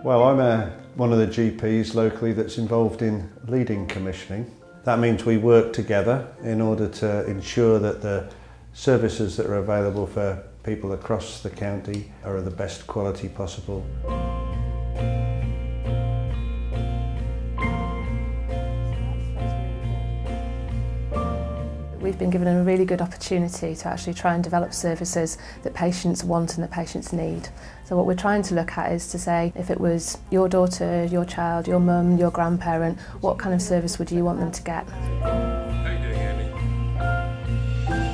Well, I'm one of the GPs locally that's involved in leading commissioning. That means we work together in order to ensure that the services that are available for people across the county are of the best quality possible. We've been given a really good opportunity to actually try and develop services that patients want and that patients need. So what we're trying to look at is to say, if it was your daughter, your child, your mum, your grandparent, what kind of service would you want them to get? How are you doing, Amy?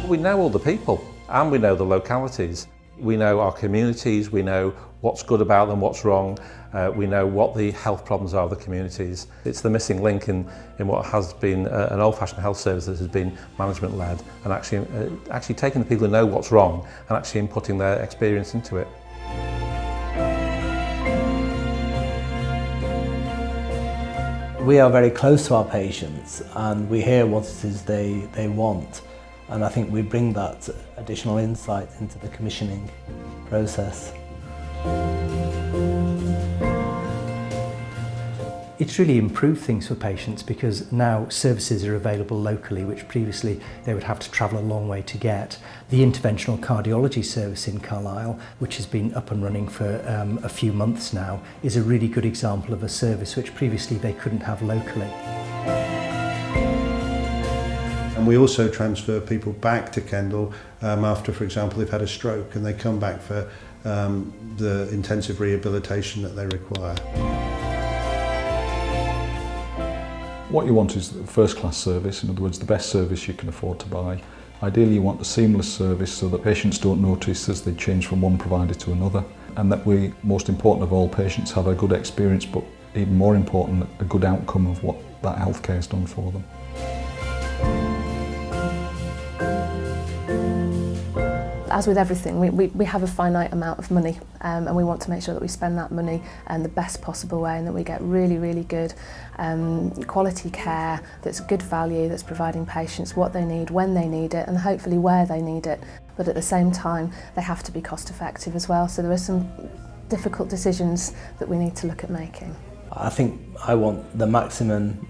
We know all the people and we know the localities. We know our communities, we know what's good about them, what's wrong, we know what the health problems are of the communities. It's the missing link in what has been an old-fashioned health service that has been management-led, and actually taking the people who know what's wrong and actually inputting their experience into it. We are very close to our patients and we hear what it is they want. And I think we bring that additional insight into the commissioning process. It's really improved things for patients because now services are available locally, which previously they would have to travel a long way to get. The interventional cardiology service in Carlisle, which has been up and running for a few months now, is a really good example of a service which previously they couldn't have locally. And we also transfer people back to Kendal after, for example, they've had a stroke and they come back for the intensive rehabilitation that they require. What you want is a first-class service, in other words, the best service you can afford to buy. Ideally, you want a seamless service so that patients don't notice as they change from one provider to another, and that we, most important of all, patients have a good experience, but even more important, a good outcome of what that healthcare has done for them. As with everything, we have a finite amount of money and we want to make sure that we spend that money in the best possible way and that we get really, really good quality care that's good value, that's providing patients what they need, when they need it and hopefully where they need it. But at the same time, they have to be cost effective as well. So there are some difficult decisions that we need to look at making. I think I want the maximum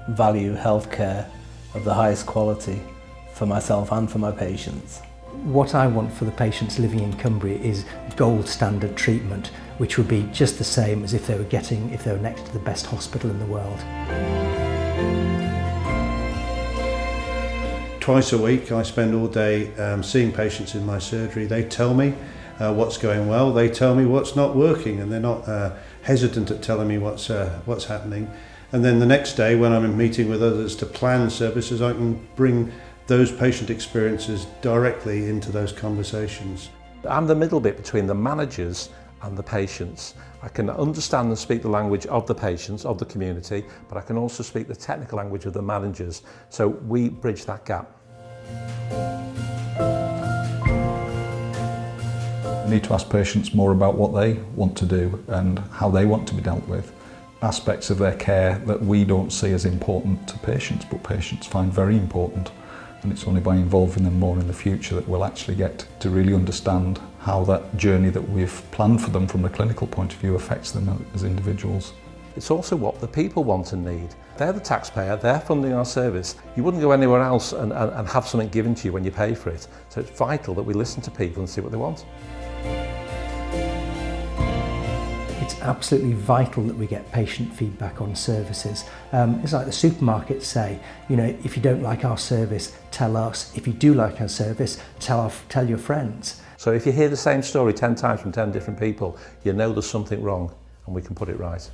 value healthcare of the highest quality for myself and for my patients. What I want for the patients living in Cumbria is gold standard treatment, which would be just the same as if they were next to the best hospital in the world. Twice a week I spend all day seeing patients in my surgery. They tell me what's going well, they tell me what's not working, and they're not hesitant at telling me what's happening. And then the next day when I'm in meeting with others to plan services, I can bring those patient experiences directly into those conversations. I'm the middle bit between the managers and the patients. I can understand and speak the language of the patients, of the community, but I can also speak the technical language of the managers. So we bridge that gap. We need to ask patients more about what they want to do and how they want to be dealt with. Aspects of their care that we don't see as important to patients, but patients find very important. And it's only by involving them more in the future that we'll actually get to really understand how that journey that we've planned for them from a clinical point of view affects them as individuals. It's also what the people want and need. They're the taxpayer, they're funding our service. You wouldn't go anywhere else and have something given to you when you pay for it. So it's vital that we listen to people and see what they want. It's absolutely vital that we get patient feedback on services. It's like the supermarkets say, you know, if you don't like our service, tell us. If you do like our service, tell your friends. So if you hear the same story 10 times from 10 different people, you know there's something wrong and we can put it right.